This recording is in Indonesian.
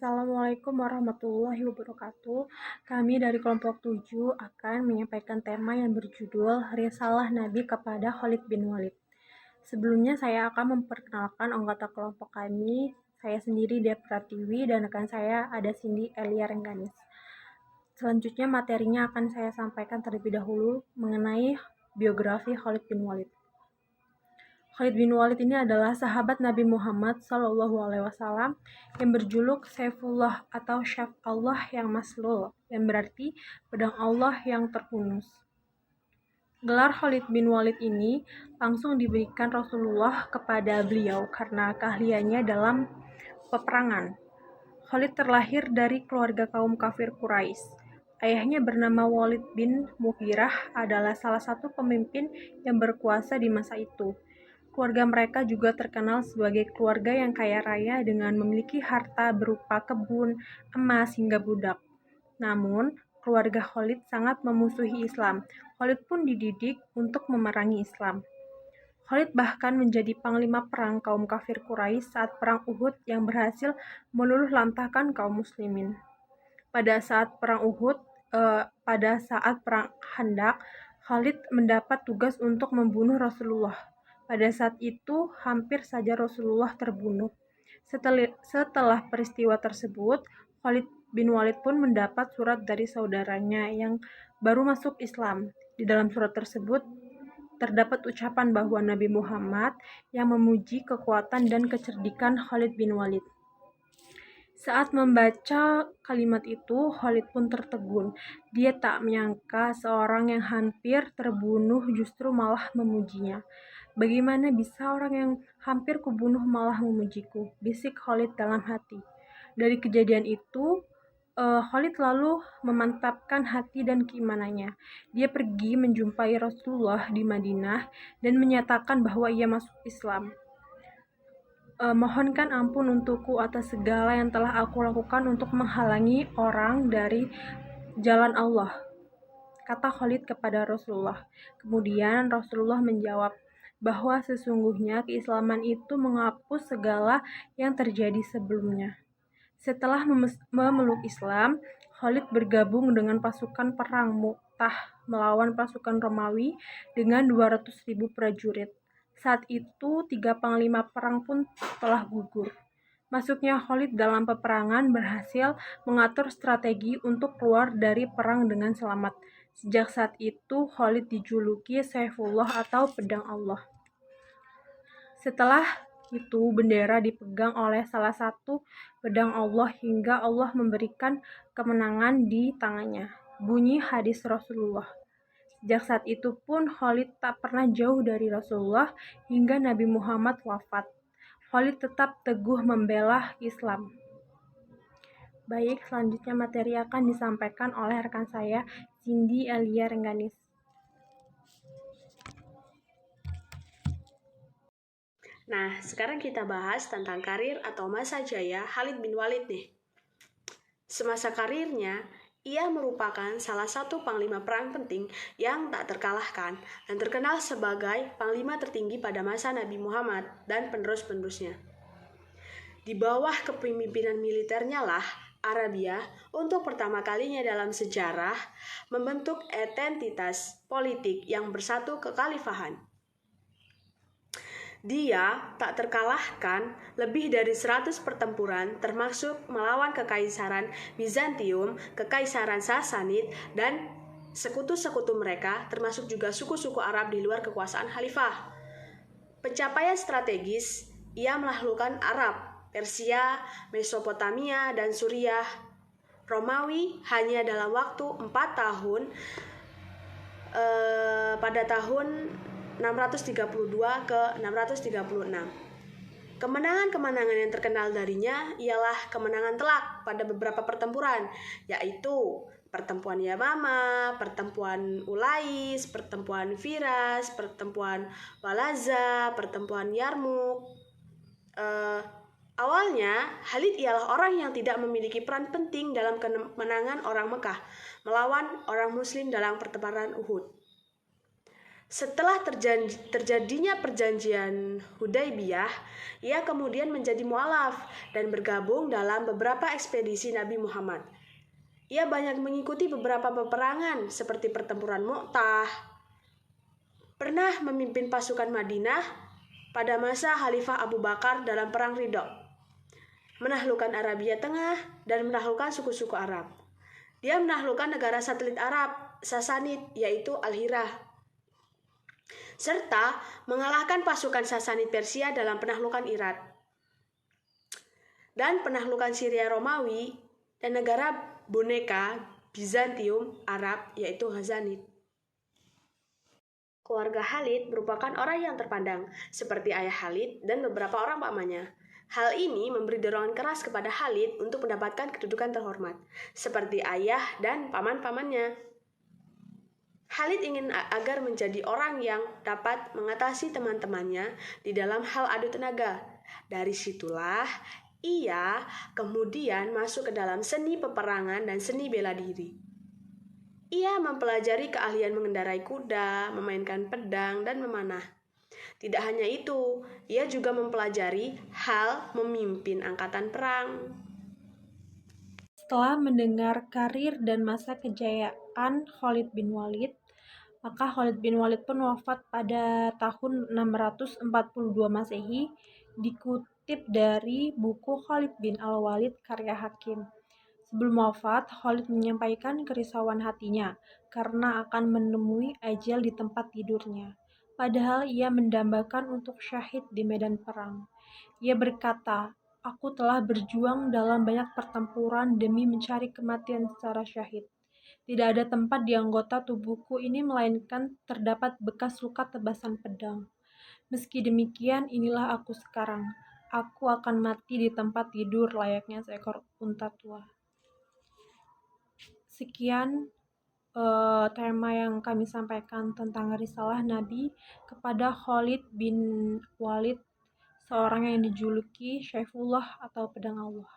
Assalamualaikum warahmatullahi wabarakatuh. Kami dari kelompok 7 akan menyampaikan tema yang berjudul Risalah Nabi kepada Khalid bin Walid. Sebelumnya saya akan memperkenalkan anggota kelompok kami. Saya sendiri Dea Pratiwi dan rekan saya ada Cindy Elia Rengganis. Selanjutnya materinya akan saya sampaikan terlebih dahulu mengenai biografi Khalid bin Walid. Khalid bin Walid ini adalah sahabat Nabi Muhammad SAW yang berjuluk Saifullah atau Syaf Allah yang maslul, yang berarti pedang Allah yang terhunus. Gelar Khalid bin Walid ini langsung diberikan Rasulullah kepada beliau karena keahliannya dalam peperangan. Khalid terlahir dari keluarga kaum kafir Quraisy. Ayahnya bernama Walid bin Mughirah adalah salah satu pemimpin yang berkuasa di masa itu. Keluarga mereka juga terkenal sebagai keluarga yang kaya raya dengan memiliki harta berupa kebun, emas, hingga budak. Namun, keluarga Khalid sangat memusuhi Islam. Khalid pun dididik untuk memerangi Islam. Khalid bahkan menjadi panglima perang kaum kafir Quraisy saat perang Uhud yang berhasil meluluh lantahkan kaum muslimin. Pada saat perang Khandaq, Khalid mendapat tugas untuk membunuh Rasulullah. Pada saat itu, hampir saja Rasulullah terbunuh. Setelah peristiwa tersebut, Khalid bin Walid pun mendapat surat dari saudaranya yang baru masuk Islam. Di dalam surat tersebut, terdapat ucapan bahwa Nabi Muhammad yang memuji kekuatan dan kecerdikan Khalid bin Walid. Saat membaca kalimat itu, Khalid pun tertegun. Dia tak menyangka seorang yang hampir terbunuh justru malah memujinya. Bagaimana bisa orang yang hampir kubunuh malah memujiku? Bisik Khalid dalam hati. Dari kejadian itu, Khalid lalu memantapkan hati dan keimanannya. Dia pergi menjumpai Rasulullah di Madinah dan menyatakan bahwa ia masuk Islam. Mohonkan ampun untukku atas segala yang telah aku lakukan untuk menghalangi orang dari jalan Allah, kata Khalid kepada Rasulullah. Kemudian Rasulullah menjawab bahwa sesungguhnya keislaman itu menghapus segala yang terjadi sebelumnya. Setelah memeluk Islam, Khalid bergabung dengan pasukan perang Mu'tah melawan pasukan Romawi dengan 200.000 prajurit. Saat itu, 3 panglima perang pun telah gugur. Masuknya Khalid dalam peperangan berhasil mengatur strategi untuk keluar dari perang dengan selamat. Sejak saat itu, Khalid dijuluki Saifullah atau pedang Allah. Setelah itu, bendera dipegang oleh salah satu pedang Allah hingga Allah memberikan kemenangan di tangannya. Bunyi hadis Rasulullah. Sejak saat itu pun Khalid tak pernah jauh dari Rasulullah hingga Nabi Muhammad wafat. Khalid tetap teguh membela Islam. Baik, selanjutnya materi akan disampaikan oleh rekan saya, Cindy Elia Rengganis. Nah, sekarang kita bahas tentang karir atau masa jaya Khalid bin Walid nih. Semasa karirnya, ia merupakan salah satu panglima perang penting yang tak terkalahkan dan terkenal sebagai panglima tertinggi pada masa Nabi Muhammad dan penerus-penerusnya. Di bawah kepemimpinan militernya lah, Arabia untuk pertama kalinya dalam sejarah membentuk entitas politik yang bersatu kekhalifahan. Dia tak terkalahkan lebih dari 100 pertempuran termasuk melawan Kekaisaran Bizantium, Kekaisaran Sasanid, dan sekutu-sekutu mereka termasuk juga suku-suku Arab di luar kekuasaan khalifah. Pencapaian strategis, ia menaklukkan Arab, Persia, Mesopotamia, dan Suriah. Romawi hanya dalam waktu 4 tahun pada tahun 632 ke 636. Kemenangan-kemenangan yang terkenal darinya ialah kemenangan telak pada beberapa pertempuran, yaitu pertempuran Yamama, pertempuran Ulais, pertempuran Firas, pertempuran Walaza, pertempuran Yarmuk. Awalnya, Khalid ialah orang yang tidak memiliki peran penting dalam kemenangan orang Mekah melawan orang Muslim dalam pertempuran Uhud. Setelah terjadinya perjanjian Hudaibiyah, ia kemudian menjadi mualaf dan bergabung dalam beberapa ekspedisi Nabi Muhammad. Ia banyak mengikuti beberapa peperangan seperti pertempuran Mu'tah. Pernah memimpin pasukan Madinah pada masa Khalifah Abu Bakar dalam Perang Ridha, menaklukkan Arabia Tengah dan menaklukkan suku-suku Arab. Dia menaklukkan negara satelit Arab, Sasanid, yaitu Al-Hirah, serta mengalahkan pasukan Sasanid Persia dalam penaklukan Irak dan penaklukan Syria Romawi dan negara boneka Bizantium Arab, yaitu Ghazanid. Keluarga Khalid merupakan orang yang terpandang, seperti ayah Khalid dan beberapa orang pamannya. Hal ini memberi dorongan keras kepada Khalid untuk mendapatkan kedudukan terhormat, seperti ayah dan paman-pamannya. Khalid ingin agar menjadi orang yang dapat mengatasi teman-temannya di dalam hal adu tenaga. Dari situlah ia kemudian masuk ke dalam seni peperangan dan seni bela diri. Ia mempelajari keahlian mengendarai kuda, memainkan pedang, dan memanah. Tidak hanya itu, ia juga mempelajari hal memimpin angkatan perang. Setelah mendengar karir dan masa kejayaan Khalid bin Walid, maka Khalid bin Walid pun wafat pada tahun 642 Masehi, dikutip dari buku Khalid bin Al-Walid karya Hakim. Sebelum wafat, Khalid menyampaikan kerisauan hatinya karena akan menemui ajal di tempat tidurnya. Padahal ia mendambakan untuk syahid di medan perang. Ia berkata, "Aku telah berjuang dalam banyak pertempuran demi mencari kematian secara syahid. Tidak ada tempat di anggota tubuhku ini melainkan terdapat bekas luka tebasan pedang. Meski demikian, inilah aku sekarang. Aku akan mati di tempat tidur layaknya seekor unta tua." Sekian tema yang kami sampaikan tentang risalah Nabi kepada Khalid bin Walid, seorang yang dijuluki Syaifullah atau Pedang Allah.